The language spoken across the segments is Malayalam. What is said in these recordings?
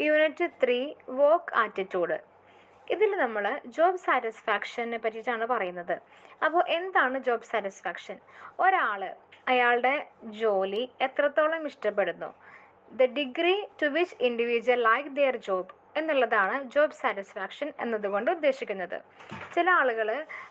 Unit 3 work attitude. ഇതിൽ നമ്മൾ ജോബ് സാറ്റിസ്ഫാക്ഷനെ പറ്റിയിട്ടാണ് പറയുന്നത്. അപ്പോൾ എന്താണ് ജോബ് സാറ്റിസ്ഫാക്ഷൻ? ഒരാൾ അയാളുടെ ജോലി എത്രത്തോളം ഇഷ്ടപ്പെടുന്നു, the degree to which individual like their job എന്നുള്ളതാണ് ജോബ് സാറ്റിസ്ഫാക്ഷൻ എന്നതുകൊണ്ട് ഉദ്ദേശിക്കുന്നത്. ചില ആളുകൾ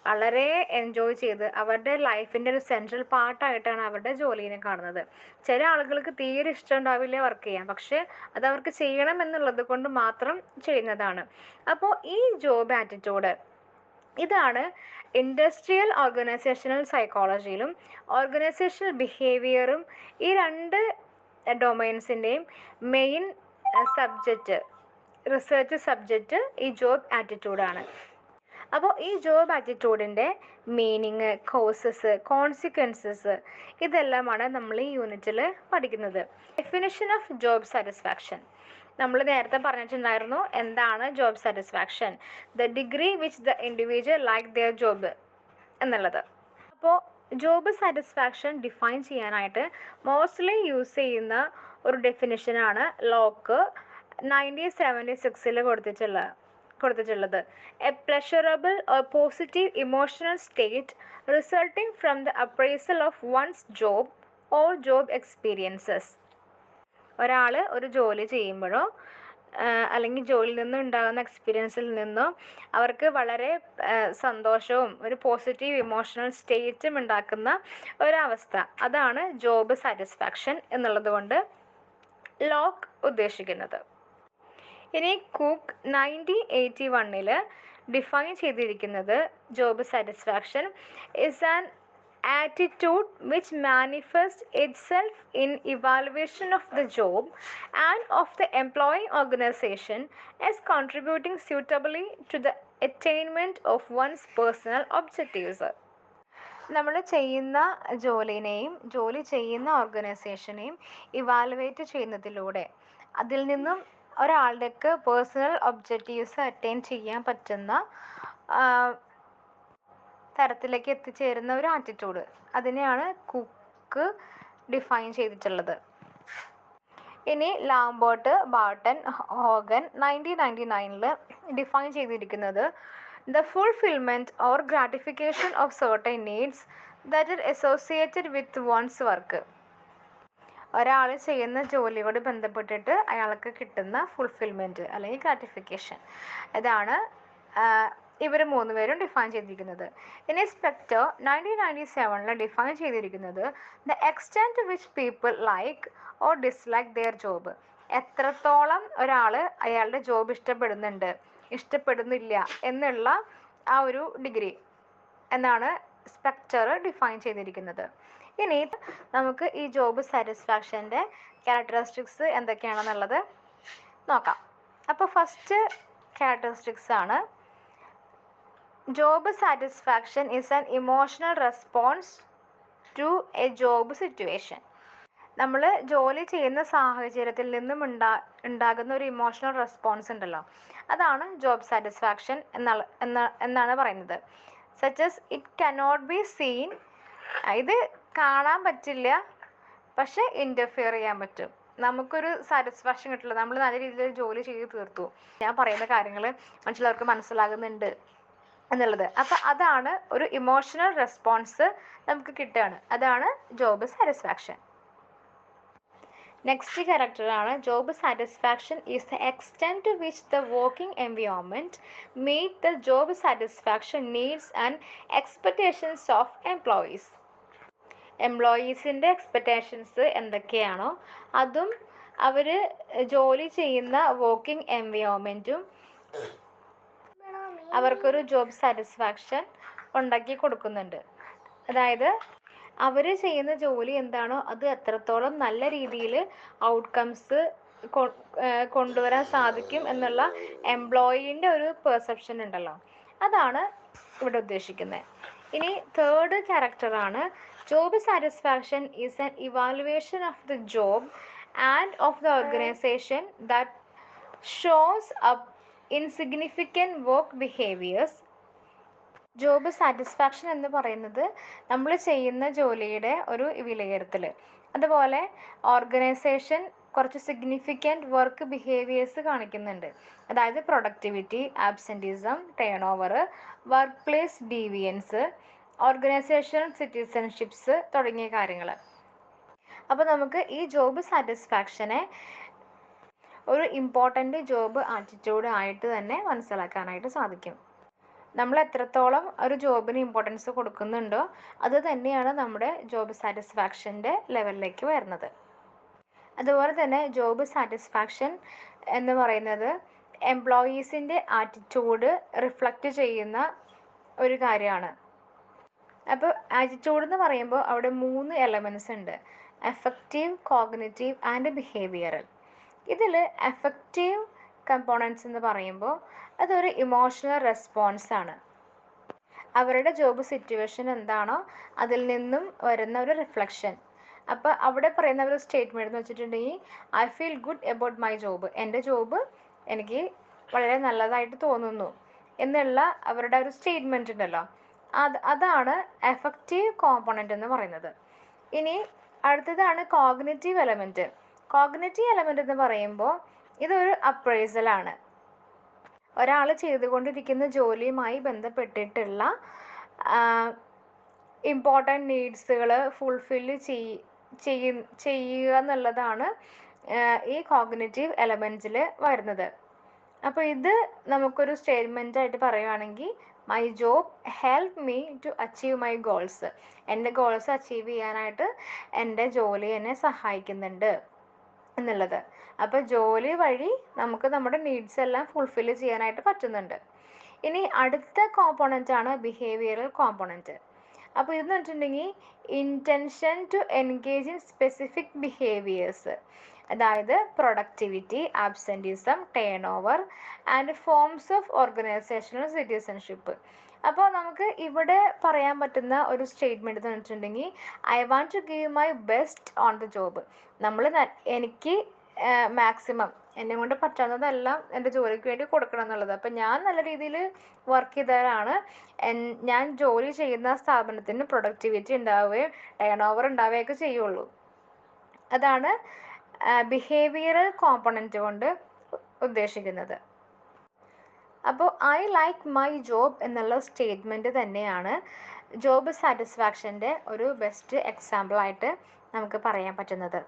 വളരെ എൻജോയ് ചെയ്ത് അവരുടെ ലൈഫിൻ്റെ ഒരു സെൻട്രൽ പാർട്ടായിട്ടാണ് അവരുടെ ജോലിയെ കാണുന്നത്. ചില ആളുകൾക്ക് തീരെ ഇഷ്ടം ഉണ്ടാവില്ല വർക്ക് ചെയ്യാൻ, പക്ഷേ അത് അവർക്ക് ചെയ്യണം എന്നുള്ളത് കൊണ്ട് മാത്രം ചെയ്യുന്നതാണ്. അപ്പോൾ ഈ ജോബ് ആറ്റിറ്റ്യൂഡ് ഇതാണ് ഇൻഡസ്ട്രിയൽ ഓർഗനൈസേഷണൽ സൈക്കോളജിയിലും ഓർഗനൈസേഷണൽ ബിഹേവിയറും ഈ രണ്ട് ഡൊമൈൻസിൻ്റെയും മെയിൻ റിസർച്ച് സബ്ജക്റ്റ് ഈ ജോബ് ആറ്റിറ്റ്യൂഡാണ്. അപ്പോൾ ഈ ജോബ് ആറ്റിറ്റ്യൂഡിൻ്റെ മീനിങ്, കോസസ്, കോൺസിക്വൻസസ് ഇതെല്ലാമാണ് നമ്മൾ ഈ യൂണിറ്റിൽ പഠിക്കുന്നത്. ഡെഫിനിഷൻ ഓഫ് ജോബ് സാറ്റിസ്ഫാക്ഷൻ നമ്മൾ നേരത്തെ പറഞ്ഞിട്ടുണ്ടായിരുന്നു. എന്താണ് job satisfaction? The degree which the individual like their job എന്നുള്ളത്. അപ്പോൾ ജോബ് സാറ്റിസ്ഫാക്ഷൻ ഡിഫൈൻ ചെയ്യാനായിട്ട് മോസ്റ്റ്ലി യൂസ് ചെയ്യുന്ന ഒരു ഡെഫിനിഷനാണ് ലോക്ക് 1976 കൊടുത്തിട്ടുള്ളത്. A pleasurable or positive emotional state resulting from the appraisal of one's job or job experiences. ഒരാൾ ഒരു ജോലി ചെയ്യുമ്പോഴോ അല്ലെങ്കിൽ ജോലിയിൽ നിന്നും ഉണ്ടാകുന്ന എക്സ്പീരിയൻസിൽ നിന്നോ അവർക്ക് വളരെ സന്തോഷവും ഒരു പോസിറ്റീവ് ഇമോഷണൽ സ്റ്റേറ്റും ഉണ്ടാക്കുന്ന ഒരവസ്ഥ, അതാണ് ജോബ് സാറ്റിസ്ഫാക്ഷൻ എന്നുള്ളത് കൊണ്ട് ലോക്ക് ഉദ്ദേശിക്കുന്നത്. ഇനി കുക്ക് 1981 ഡിഫൈൻ ചെയ്തിരിക്കുന്നത് job satisfaction is an attitude which manifests itself in evaluation of the job and of the employing organization as contributing suitably to the attainment of one's personal objectives. നമ്മൾ ചെയ്യുന്ന ജോലിനെയും ജോലി ചെയ്യുന്ന ഓർഗനൈസേഷനെയും ഇവാലുവേറ്റ് ചെയ്യുന്നതിലൂടെ അതിൽ നിന്നും ഒരാളുടെക്ക് പേഴ്സണൽ ഒബ്ജക്റ്റീവ്സ് അറ്റൈൻ ചെയ്യാൻ പറ്റുന്ന തരത്തിലേക്ക് എത്തിച്ചേരുന്ന ഒരു ആറ്റിറ്റ്യൂഡ്, അതിനെയാണ് കുക്ക് ഡിഫൈൻ ചെയ്തിട്ടുള്ളത്. ഇനി ലാംബർട്ട്, ബാർട്ടൺ, ഹോഗൻ 1999 ഡിഫൈൻ ചെയ്തിരിക്കുന്നത് the fulfilment or gratification of certain needs that are associated with once work. ഒരാൾ ചെയ്യുന്ന ജോലിയോട് ബന്ധപ്പെട്ടിട്ട് അയാൾക്ക് കിട്ടുന്ന ഫുൾഫിൽമെൻറ്റ് അല്ലെങ്കിൽ ഗ്രാറ്റിഫിക്കേഷൻ, ഇതാണ് ഇവർ മൂന്നുപേരും ഡിഫൈൻ ചെയ്തിരിക്കുന്നത്. ഇനി സ്പെക്ടർ 1997 ഡിഫൈൻ ചെയ്തിരിക്കുന്നത് the extent to which people like or dislike their job. എത്രത്തോളം ഒരാൾ അയാളുടെ ജോബ് ഇഷ്ടപ്പെടുന്നില്ല എന്നുള്ള ആ ഒരു ഡിഗ്രി എന്നാണ് സ്പെക്ടർ ഡിഫൈൻ ചെയ്തിരിക്കുന്നത്. ഇനി നമുക്ക് ഈ ജോബ് സാറ്റിസ്ഫാക്ഷൻ്റെ ക്യാരക്ടറിസ്റ്റിക്സ് എന്തൊക്കെയാണെന്നുള്ളത് നോക്കാം. അപ്പോൾ ഫസ്റ്റ് ക്യാരക്ടറിസ്റ്റിക്സ് ആണ് job satisfaction is an emotional response to a job situation. നമ്മൾ ജോലി ചെയ്യുന്ന സാഹചര്യത്തിൽ നിന്നും ഉണ്ടാകുന്ന ഒരു ഇമോഷണൽ റെസ്പോൺസ് ഉണ്ടല്ലോ, അതാണ് ജോബ് സാറ്റിസ്ഫാക്ഷൻ എന്നാണ് പറയുന്നത്. Such as it cannot be seen, ഇത് കാണാൻ പറ്റില്ല പക്ഷെ ഇൻ്റർഫിയർ ചെയ്യാൻ പറ്റും. നമുക്കൊരു സാറ്റിസ്ഫാക്ഷൻ കിട്ടില്ല, നമ്മൾ നല്ല രീതിയിൽ ജോലി ചെയ്ത് തീർത്തു, ഞാൻ പറയുന്ന കാര്യങ്ങൾ മറ്റുള്ളവർക്ക് മനസ്സിലാകുന്നുണ്ട് എന്നുള്ളത്. അപ്പം അതാണ് ഒരു ഇമോഷണൽ റെസ്പോൺസ് നമുക്ക് കിട്ടുകയാണ്, അതാണ് ജോബ് സാറ്റിസ്ഫാക്ഷൻ. നെക്സ്റ്റ് ക്യാരക്ടറാണ് job satisfaction is the extent to which the working environment meet the job satisfaction needs and expectations of employees. എംപ്ലോയീസിൻ്റെ എക്സ്പെക്റ്റേഷൻസ് എന്തൊക്കെയാണോ അതും അവർ ജോലി ചെയ്യുന്ന വർക്കിംഗ് എൻവയോൺമെൻറ്റും അവർക്കൊരു ജോബ് സാറ്റിസ്ഫാക്ഷൻ ഉണ്ടാക്കി കൊടുക്കുന്നുണ്ട്. അതായത് അവർ ചെയ്യുന്ന ജോലി എന്താണോ അത് എത്രത്തോളം നല്ല രീതിയിൽ ഔട്ട്കംസ് കൊണ്ടുവരാൻ സാധിക്കും എന്നുള്ള എംപ്ലോയീൻ്റെ ഒരു പെർസെപ്ഷൻ ഉണ്ടല്ലോ, അതാണ് ഇവിടെ ഉദ്ദേശിക്കുന്നത്. ഇനി തേർഡ് ക്യാരക്ടറാണ് job satisfaction is an evaluation of the job and of the organisation that shows up insignificant work behaviours. Job satisfaction എന്ന് പറയുന്നത് നമ്മൾ ചെയ്യുന്ന ജോലിയുടെ ഒരു വിലയിരുത്തൽ, അതുപോലെ ഓർഗനൈസേഷൻ കുറച്ച് സിഗ്നിഫിക്കൻറ്റ് വർക്ക് ബിഹേവിയേഴ്സ് കാണിക്കുന്നുണ്ട്. അതായത് productivity, absenteeism, turn over, work place deviance, organisational സിറ്റിസൺഷിപ്സ് തുടങ്ങിയ കാര്യങ്ങൾ. അപ്പോൾ നമുക്ക് ഈ ജോബ് സാറ്റിസ്ഫാക്ഷനെ ഒരു ഇമ്പോർട്ടൻ്റ് ജോബ് ആറ്റിറ്റ്യൂഡ് ആയിട്ട് തന്നെ മനസ്സിലാക്കാനായിട്ട് സാധിക്കും. നമ്മൾ എത്രത്തോളം ഒരു ജോബിന് ഇമ്പോർട്ടൻസ് കൊടുക്കുന്നുണ്ടോ അത് തന്നെയാണ് നമ്മുടെ ജോബ് സാറ്റിസ്ഫാക്ഷൻ്റെ ലെവലിലേക്ക് വരുന്നത്. അതുപോലെ തന്നെ ജോബ് സാറ്റിസ്ഫാക്ഷൻ എന്ന് പറയുന്നത് എംപ്ലോയീസിൻ്റെ ആറ്റിറ്റ്യൂഡ് റിഫ്ലക്റ്റ് ചെയ്യുന്ന ഒരു കാര്യമാണ്. അപ്പോൾ ആറ്റിറ്റ്യൂഡ് എന്ന് പറയുമ്പോൾ അവിടെ 3 എലമെൻറ്റ്സ് ഉണ്ട്: എഫക്റ്റീവ്, കോഗ്നിറ്റീവ് ആൻഡ് ബിഹേവിയറൽ. ഇതിൽ എഫക്റ്റീവ് കമ്പോണൻസ് എന്ന് പറയുമ്പോൾ അതൊരു ഇമോഷണൽ റെസ്പോൺസ് ആണ്. അവരുടെ ജോബ് സിറ്റുവേഷൻ എന്താണോ അതിൽ നിന്നും വരുന്ന ഒരു റിഫ്ലക്ഷൻ. അപ്പോൾ അവിടെ പറയുന്ന ഒരു സ്റ്റേറ്റ്മെൻറ്റ് എന്ന് വെച്ചിട്ടുണ്ടെങ്കിൽ I feel good about my job, എൻ്റെ ജോബ് എനിക്ക് വളരെ നല്ലതായിട്ട് തോന്നുന്നു എന്നുള്ള അവരുടെ ഒരു സ്റ്റേറ്റ്മെൻറ്റ് ഉണ്ടല്ലോ, അതാണ് എഫക്റ്റീവ് കോമ്പണൻ്റ് എന്ന് പറയുന്നത്. ഇനി അടുത്തതാണ് കോഗ്നിറ്റീവ് എലമെൻറ്റ്. കോഗ്നിറ്റീവ് എലമെൻറ്റ് എന്ന് പറയുമ്പോൾ ഇതൊരു അപ്രൈസലാണ്. ഒരാൾ ചെയ്തുകൊണ്ടിരിക്കുന്ന ജോലിയുമായി ബന്ധപ്പെട്ടിട്ടുള്ള ഇമ്പോർട്ടൻ്റ് നീഡ്സുകൾ ഫുൾഫില്ല് ചെയ്യുക എന്നുള്ളതാണ് ഈ കോഗ്നിറ്റീവ് എലമെൻറ്റ്സിൽ വരുന്നത്. അപ്പോൾ ഇത് നമുക്കൊരു സ്റ്റേറ്റ്മെൻ്റ് ആയിട്ട് പറയുകയാണെങ്കിൽ my job help me to achieve my goals, എൻ്റെ ഗോൾസ് അച്ചീവ് ചെയ്യാനായിട്ട് എൻ്റെ ജോലി എന്നെ സഹായിക്കുന്നുണ്ട് എന്നുള്ളത്. അപ്പോൾ ജോലി വഴി നമുക്ക് നമ്മുടെ നീഡ്സ് എല്ലാം ഫുൾഫില്ല് ചെയ്യാനായിട്ട് പറ്റുന്നുണ്ട്. ഇനി അടുത്ത കോമ്പോണൻ്റ് ആണ് ബിഹേവിയറൽ കോമ്പോണൻറ്റ്. അപ്പോൾ ഇതെന്ന് വെച്ചിട്ടുണ്ടെങ്കിൽ intention to engage in specific behaviours, അതായത് productivity, absenteeism, turnover and forms of organisational citizenship. അപ്പോൾ നമുക്ക് ഇവിടെ പറയാൻ പറ്റുന്ന ഒരു സ്റ്റേറ്റ്മെൻറ്റ് എന്ന് വെച്ചിട്ടുണ്ടെങ്കിൽ I want to give my best on the job. എനിക്ക് മാക്സിമം എന്നെ കൊണ്ട് പറ്റാവുന്നതെല്ലാം എൻ്റെ ജോലിക്ക് വേണ്ടി കൊടുക്കണം എന്നുള്ളത്. അപ്പം ഞാൻ നല്ല രീതിയിൽ വർക്ക് ചെയ്താലാണ് ഞാൻ ജോലി ചെയ്യുന്ന സ്ഥാപനത്തിന് പ്രൊഡക്ടിവിറ്റി ഉണ്ടാവുകയും ടേൺ ഓവർ ഉണ്ടാവുകയൊക്കെ ചെയ്യുള്ളൂ. അതാണ് ബിഹേവിയറൽ കോമ്പണൻറ്റ് കൊണ്ട് ഉദ്ദേശിക്കുന്നത്. അപ്പോൾ ഐ ലൈക്ക് മൈ ജോബ് എന്നുള്ള സ്റ്റേറ്റ്മെൻറ്റ് തന്നെയാണ് ജോബ് സാറ്റിസ്ഫാക്ഷൻ്റെ ഒരു ബെസ്റ്റ് എക്സാമ്പിളായിട്ട് നമുക്ക് പറയാൻ പറ്റുന്നത്.